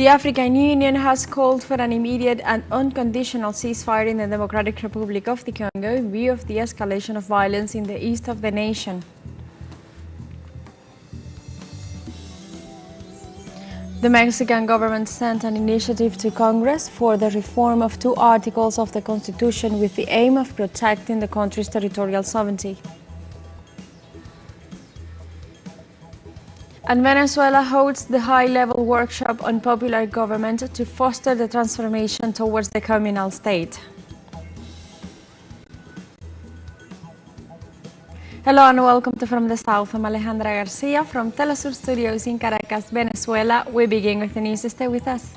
The African Union has called for an immediate and unconditional ceasefire in the Democratic Republic of the Congo in view of the escalation of violence in the east of the nation. The Mexican government sent an initiative to Congress for the reform of 2 articles of the Constitution with the aim of protecting the country's territorial sovereignty. And Venezuela holds the high-level workshop on popular government to foster the transformation towards the communal state. Hello and welcome to From the South. I'm Alejandra Garcia from teleSUR Studios in Caracas, Venezuela. We begin with the news. Stay with us.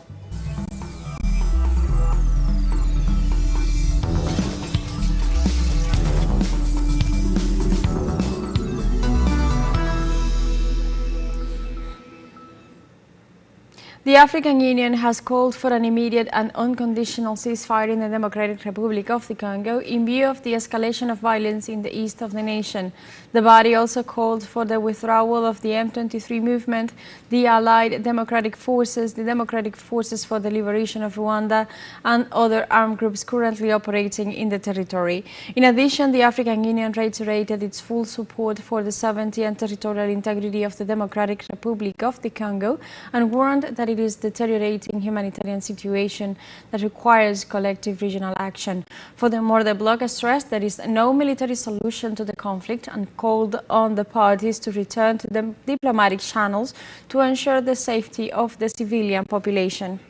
The African Union has called for an immediate and unconditional ceasefire in the Democratic Republic of the Congo in view of the escalation of violence in the east of the nation. The body also called for the withdrawal of the M23 movement, the Allied Democratic Forces, the Democratic Forces for the Liberation of Rwanda, and other armed groups currently operating in the territory. In addition, the African Union reiterated its full support for the sovereignty and territorial integrity of the Democratic Republic of the Congo and warned that it is deteriorating humanitarian situation that requires collective regional action. Furthermore, the bloc stressed there is no military solution to the conflict and called on the parties to return to the diplomatic channels to ensure the safety of the civilian population.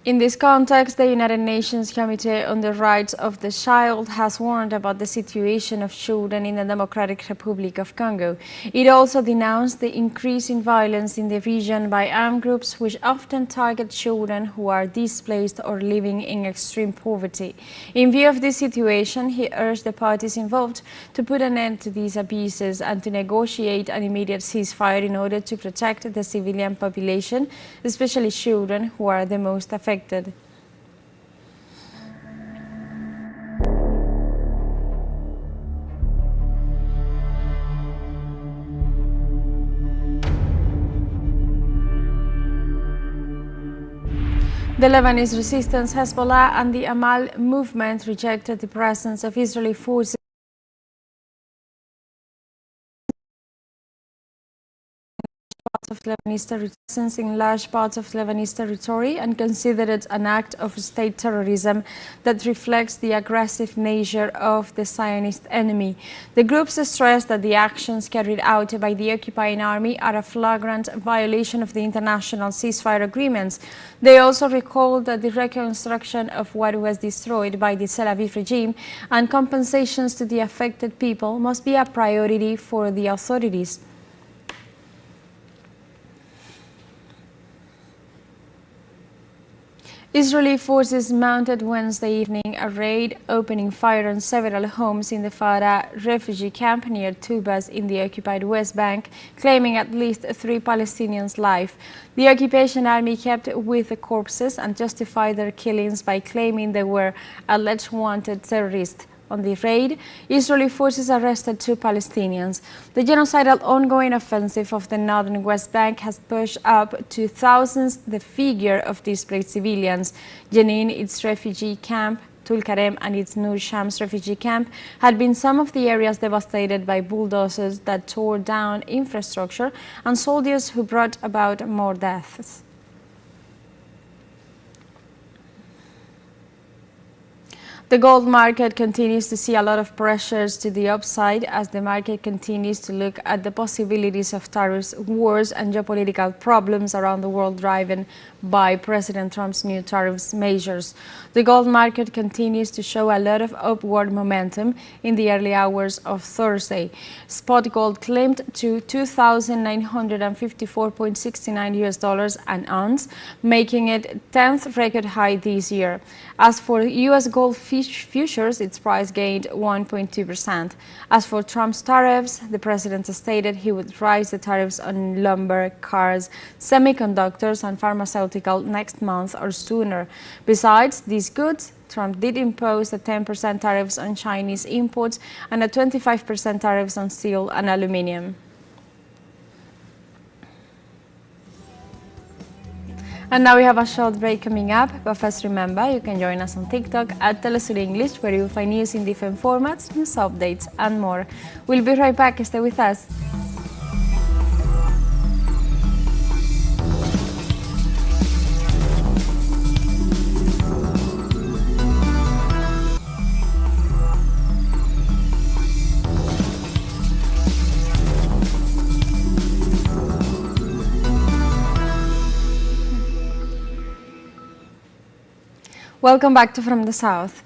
In this context, the United Nations Committee on the Rights of the Child has warned about the situation of children in the Democratic Republic of Congo. It also denounced the increase in violence in the region by armed groups which often target children who are displaced or living in extreme poverty. In view of this situation, he urged the parties involved to put an end to these abuses and to negotiate an immediate ceasefire in order to protect the civilian population, especially children who are the most affected. The Lebanese resistance Hezbollah and the Amal movement rejected the presence of Israeli forces in large parts of Lebanese territory and considered it an act of state terrorism that reflects the aggressive nature of the Zionist enemy. The groups stressed that the actions carried out by the occupying army are a flagrant violation of the international ceasefire agreements. They also recalled that the reconstruction of what was destroyed by the Tel Aviv regime and compensations to the affected people must be a priority for the authorities. Israeli forces mounted Wednesday evening a raid, opening fire on several homes in the Farah refugee camp near Tubas in the occupied West Bank, claiming at least 3 Palestinians' lives. The occupation army kept with the corpses and justified their killings by claiming they were alleged wanted terrorists. On the raid, Israeli forces arrested 2 Palestinians. The genocidal ongoing offensive of the northern West Bank has pushed up to thousands the figure of displaced civilians. Jenin, its refugee camp, Tulkarem and its Nur Shams refugee camp had been some of the areas devastated by bulldozers that tore down infrastructure and soldiers who brought about more deaths. The gold market continues to see a lot of pressures to the upside as the market continues to look at the possibilities of tariffs, wars and geopolitical problems around the world driven by President Trump's new tariffs measures. The gold market continues to show a lot of upward momentum in the early hours of Thursday. Spot gold climbed to $2,954.69 an ounce, making it 10th record high this year. As for U.S. gold futures, its price gained 1.2%. As for Trump's tariffs, the president stated he would raise the tariffs on lumber, cars, semiconductors and pharmaceutical next month or sooner. Besides these goods, Trump did impose a 10% tariffs on Chinese imports and a 25% tariffs on steel and aluminum. And now we have a short break coming up, but first remember you can join us on TikTok at teleSUR English, where you'll find news in different formats, news updates and more. We'll be right back, stay with us. Welcome back to From the South.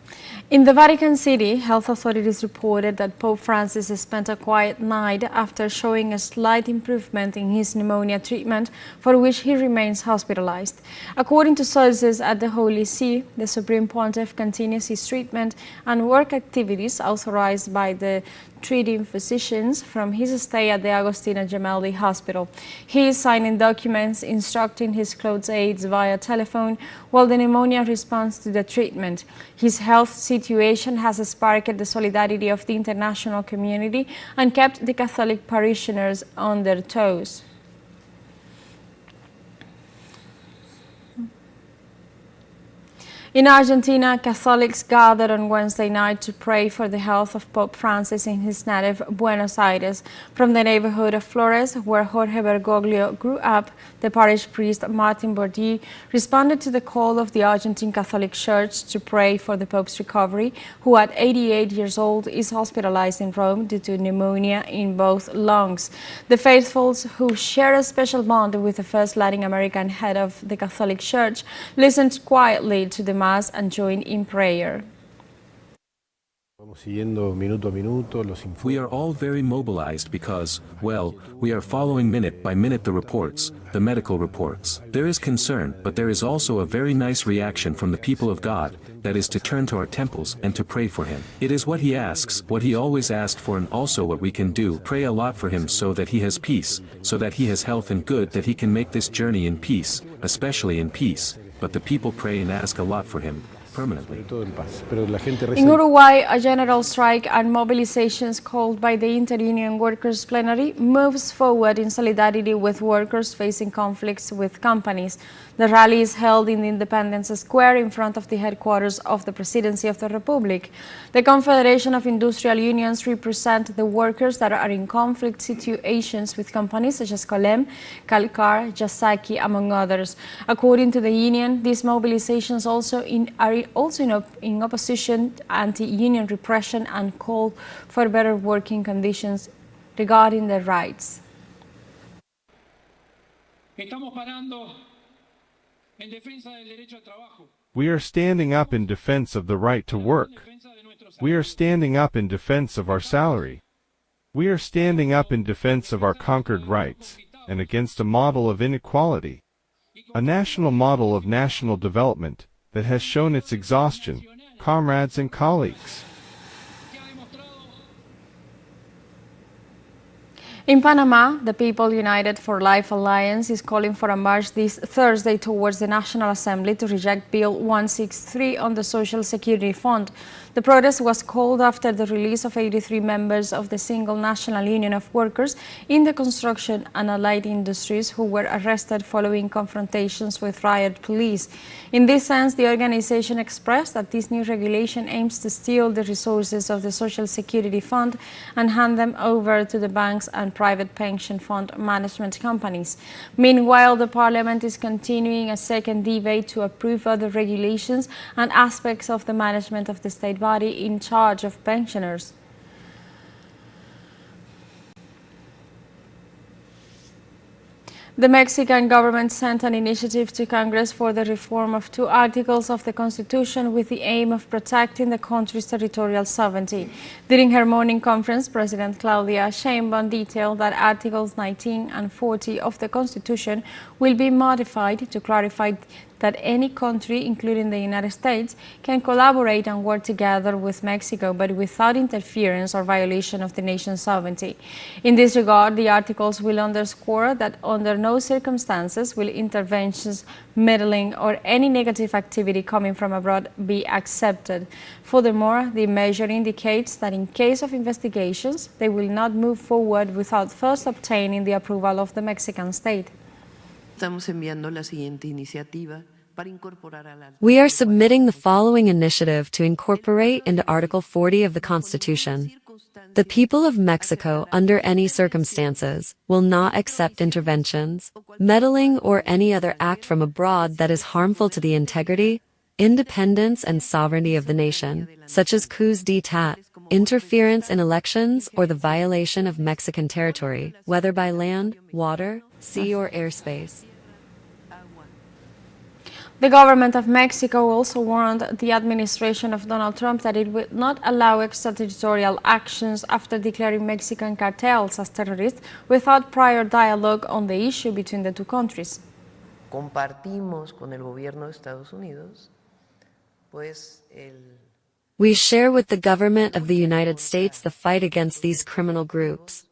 In the Vatican City, health authorities reported that Pope Francis spent a quiet night after showing a slight improvement in his pneumonia treatment, for which he remains hospitalized. According to sources at the Holy See, the Supreme Pontiff continues his treatment and work activities authorized by the treating physicians from his stay at the Agostino Gemelli Hospital. He is signing documents instructing his close aides via telephone while the pneumonia responds to the treatment. His health situation has sparked the solidarity of the international community and kept the Catholic parishioners on their toes. In Argentina, Catholics gathered on Wednesday night to pray for the health of Pope Francis in his native Buenos Aires. From the neighborhood of Flores, where Jorge Bergoglio grew up, the parish priest Martin Bordi responded to the call of the Argentine Catholic Church to pray for the Pope's recovery, who at 88 years old is hospitalized in Rome due to pneumonia in both lungs. The faithfuls, who share a special bond with the first Latin American head of the Catholic Church, listened quietly to the Mass and join in prayer. We are all very mobilized because, well, we are following minute by minute the reports, the medical reports. There is concern, but there is also a very nice reaction from the people of God, that is to turn to our temples and to pray for him. It is what he asks, what he always asked for, and also what we can do. Pray a lot for him so that he has peace, so that he has health and good, that he can make this journey in peace, especially in peace. But the people pray and ask a lot for him, permanently. In Uruguay, a general strike and mobilizations called by the Inter-Union Workers Plenary moves forward in solidarity with workers facing conflicts with companies. The rally is held in the Independence Square in front of the headquarters of the Presidency of the Republic. The Confederation of Industrial Unions represent the workers that are in conflict situations with companies such as Colem, Calcar, Yasaki, among others. According to the union, these mobilizations are in opposition to anti-union repression and call for better working conditions regarding their rights. We are standing up in defense of the right to work. We are standing up in defense of our salary. We are standing up in defense of our conquered rights, and against a model of inequality, a national model of national development that has shown its exhaustion, comrades and colleagues. In Panama, the People United for Life Alliance is calling for a march this Thursday towards the National Assembly to reject Bill 163 on the Social Security Fund. The protest was called after the release of 83 members of the Single National Union of Workers in the construction and allied industries who were arrested following confrontations with riot police. In this sense, the organization expressed that this new regulation aims to steal the resources of the Social Security Fund and hand them over to the banks and private pension fund management companies. Meanwhile, the Parliament is continuing a second debate to approve other regulations and aspects of the management of the state body in charge of pensioners. The Mexican government sent an initiative to Congress for the reform of 2 articles of the Constitution with the aim of protecting the country's territorial sovereignty. During her morning conference, President Claudia Sheinbaum detailed that Articles 19 and 40 of the Constitution will be modified to clarify that any country, including the United States, can collaborate and work together with Mexico, but without interference or violation of the nation's sovereignty. In this regard, the articles will underscore that under no circumstances will interventions, meddling, or any negative activity coming from abroad be accepted. Furthermore, the measure indicates that in case of investigations, they will not move forward without first obtaining the approval of the Mexican state. We are submitting the following initiative to incorporate into Article 40 of the Constitution. The people of Mexico, under any circumstances, will not accept interventions, meddling, or any other act from abroad that is harmful to the integrity, independence, and sovereignty of the nation, such as coups d'état, interference in elections, or the violation of Mexican territory, whether by land, water, sea, or airspace. The government of Mexico also warned the administration of Donald Trump that it would not allow extraterritorial actions after declaring Mexican cartels as terrorists without prior dialogue on the issue between the two countries. Compartimos con el gobierno de Estados Unidos, We share with the government of the United States the fight against these criminal groups,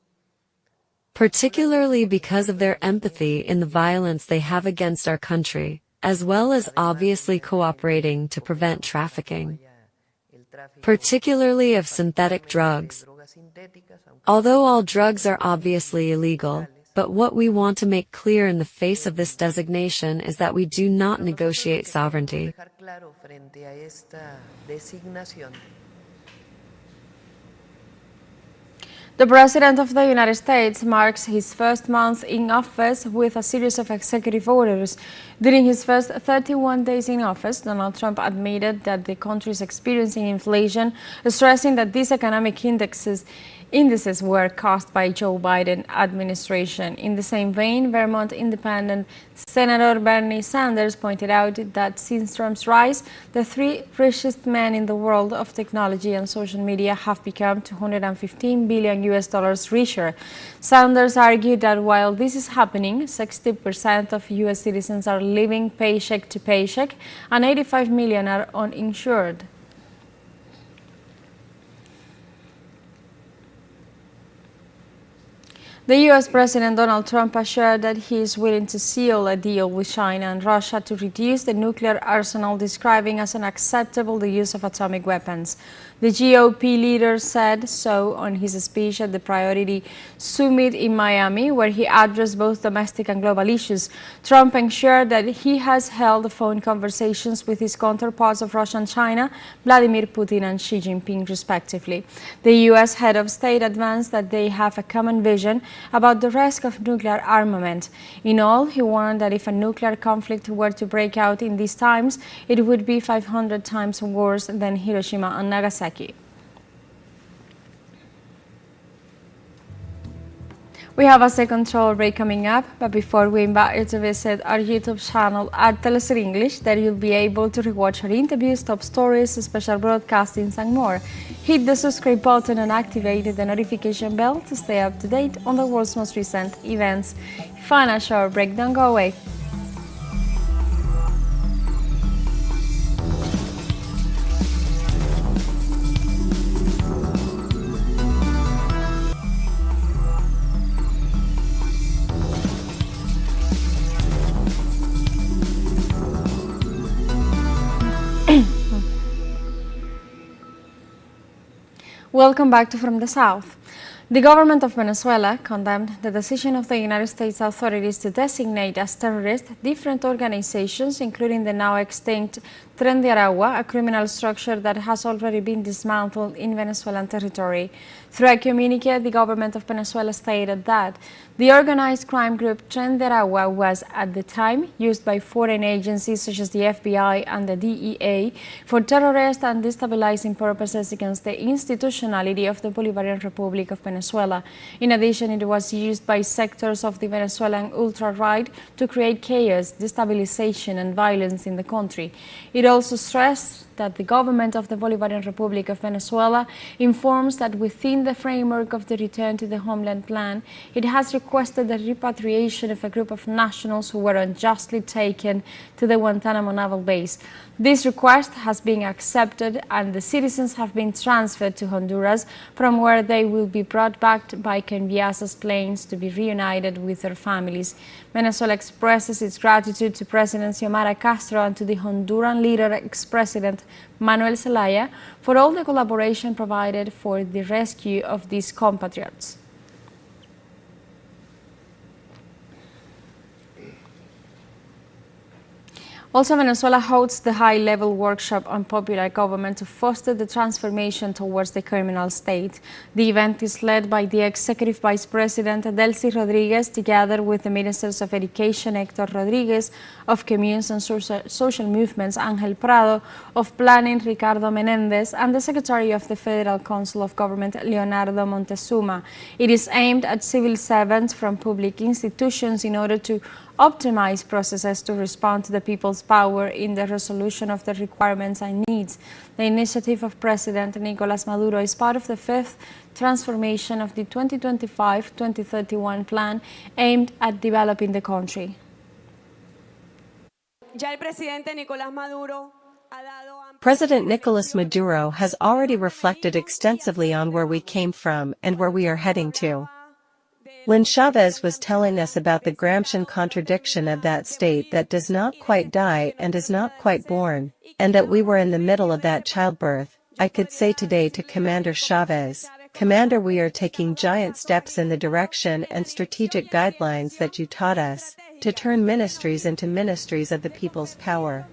particularly because of their empathy in the violence they have against our country, as well as obviously cooperating to prevent trafficking, particularly of synthetic drugs. Although all drugs are obviously illegal, but what we want to make clear in the face of this designation is that we do not negotiate sovereignty. The President of the United States marks his first month in office with a series of executive orders. During his first 31 days in office, Donald Trump admitted that the country is experiencing inflation, stressing that these economic indices were caused by Joe Biden administration. In the same vein, Vermont Independent Senator Bernie Sanders pointed out that since Trump's rise, the three richest men in the world of technology and social media have become $215 billion richer. Sanders argued that while this is happening, 60% of U.S. citizens are living paycheck to paycheck and 85 million are uninsured. The U.S. President Donald Trump assured that he is willing to seal a deal with China and Russia to reduce the nuclear arsenal, describing as unacceptable the use of atomic weapons. The GOP leader said so on his speech at the Priority Summit in Miami, where he addressed both domestic and global issues. Trump ensured that he has held phone conversations with his counterparts of Russia and China, Vladimir Putin and Xi Jinping, respectively. The U.S. head of state advanced that they have a common vision about the risk of nuclear armament. In all, he warned that if a nuclear conflict were to break out in these times, it would be 500 times worse than Hiroshima and Nagasaki. We have a second troll break coming up, but before we invite you to visit our YouTube channel at teleSUR English, there you'll be able to rewatch our interviews, top stories, special broadcastings and more. Hit the subscribe button and activate the notification bell to stay up to date on the world's most recent events. Find a short break, don't go away. Welcome back to From the South. The government of Venezuela condemned the decision of the United States authorities to designate as terrorists different organizations, including the now extinct Tren de Aragua, a criminal structure that has already been dismantled in Venezuelan territory. Through a communique, the government of Venezuela stated that the organized crime group Tren de Aragua was, at the time, used by foreign agencies such as the FBI and the DEA for terrorist and destabilizing purposes against the institutionality of the Bolivarian Republic of Venezuela. In addition, it was used by sectors of the Venezuelan ultra-right to create chaos, destabilization, and violence in the country. It also stressed that the government of the Bolivarian Republic of Venezuela informs that within the framework of the Return to the Homeland Plan, it has requested the repatriation of a group of nationals who were unjustly taken to the Guantanamo naval base. This request has been accepted and the citizens have been transferred to Honduras, from where they will be brought back by Conviasa's planes to be reunited with their families. Venezuela expresses its gratitude to President Xiomara Castro and to the Honduran leader, ex-President Manuel Zelaya, for all the collaboration provided for the rescue of these compatriots. Also, Venezuela hosts the high-level workshop on popular government to foster the transformation towards the criminal state. The event is led by the Executive Vice President Delcy Rodriguez, together with the Ministers of Education Héctor Rodriguez, of Communes and Social Movements Ángel Prado, of Planning Ricardo Menéndez, and the Secretary of the Federal Council of Government Leonardo Montezuma. It is aimed at civil servants from public institutions in order to optimize processes to respond to the people's power in the resolution of the requirements and needs. The initiative of President Nicolás Maduro is part of the fifth transformation of the 2025-2031 plan aimed at developing the country. President Nicolás Maduro has already reflected extensively on where we came from and where we are heading to. When Chavez was telling us about the Gramscian contradiction of that state that does not quite die and is not quite born, and that we were in the middle of that childbirth, I could say today to Commander Chavez, Commander, we are taking giant steps in the direction and strategic guidelines that you taught us, to turn ministries into ministries of the people's power.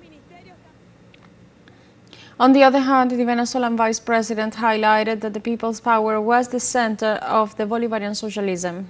On the other hand, the Venezuelan Vice President highlighted that the people's power was the center of the Bolivarian socialism.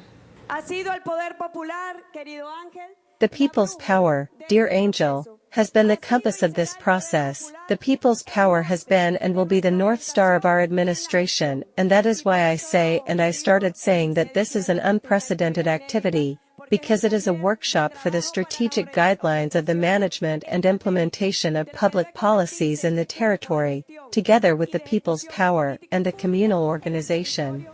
The people's power, dear Angel, has been the compass of this process. The people's power has been and will be the North Star of our administration, and that is why I say, and I started saying, that this is an unprecedented activity, because it is a workshop for the strategic guidelines of the management and implementation of public policies in the territory, together with the people's power and the communal organization.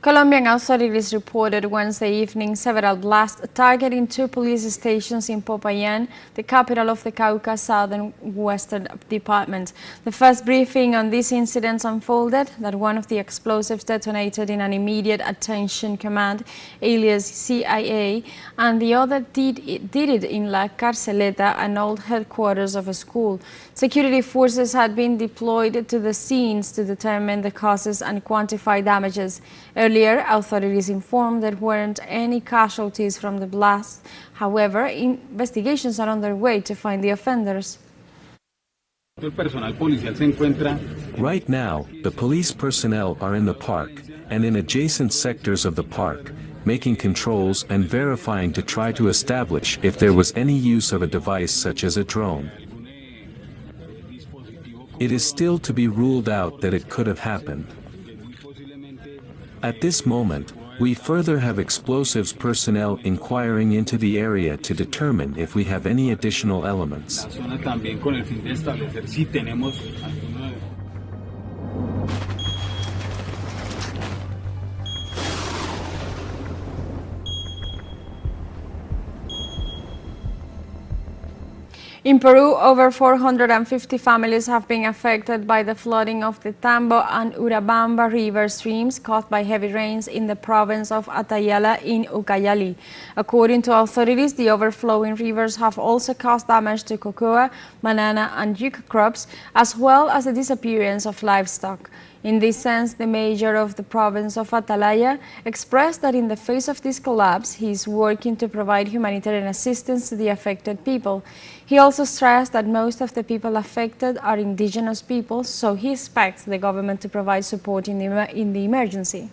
Colombian authorities reported Wednesday evening several blasts targeting two police stations in Popayán, the capital of the Cauca Southern Western Department. The first briefing on these incidents unfolded that one of the explosives detonated in an immediate attention command, alias CIA, and the other did it in La Carceleta, an old headquarters of a school. Security forces had been deployed to the scenes to determine the causes and quantify damages. Earlier, authorities informed there weren't any casualties from the blast. However, investigations are underway to find the offenders. Right now, the police personnel are in the park, and in adjacent sectors of the park, making controls and verifying to try to establish if there was any use of a device such as a drone. It is still to be ruled out that it could have happened. At this moment, we further have explosives personnel inquiring into the area to determine if we have any additional elements. In Peru, over 450 families have been affected by the flooding of the Tambo and Urabamba river streams caused by heavy rains in the province of Atayala in Ucayali. According to authorities, the overflowing rivers have also caused damage to cocoa, banana and yucca crops, as well as the disappearance of livestock. In this sense, the mayor of the province of Atalaya expressed that in the face of this collapse, he is working to provide humanitarian assistance to the affected people. He also stressed that most of the people affected are indigenous peoples, so he expects the government to provide support in the emergency.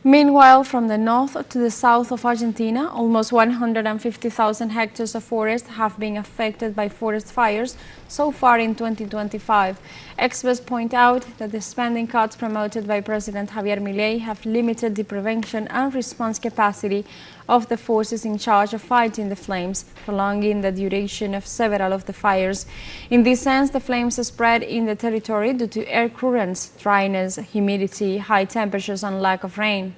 Meanwhile, from the north to the south of Argentina, almost 150,000 hectares of forest have been affected by forest fires so far in 2025. Experts point out that the spending cuts promoted by President Javier Milei have limited the prevention and response capacity of the forces in charge of fighting the flames, prolonging the duration of several of the fires. In this sense, the flames spread in the territory due to air currents, dryness, humidity, high temperatures and lack of rain.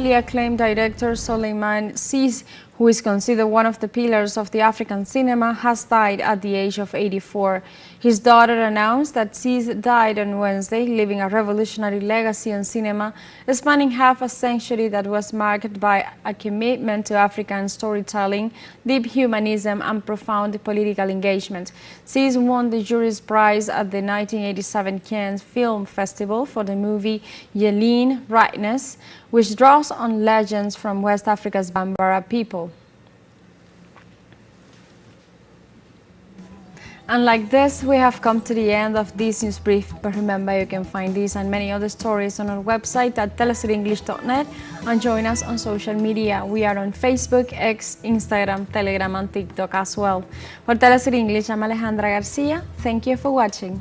Acclaimed director Soleiman sees who is considered one of the pillars of the African cinema, has died at the age of 84. His daughter announced that Sis died on Wednesday, leaving a revolutionary legacy on cinema, spanning half a century that was marked by a commitment to African storytelling, deep humanism, and profound political engagement. Sis won the jury's prize at the 1987 Cannes Film Festival for the movie Yeleen Rightness, which draws on legends from West Africa's Bambara people. And like this, we have come to the end of this news brief, but remember you can find these and many other stories on our website at telesurenglish.net and join us on social media. We are on Facebook, X, Instagram, Telegram and TikTok as well. For Telesur English, I'm Alejandra Garcia. Thank you for watching.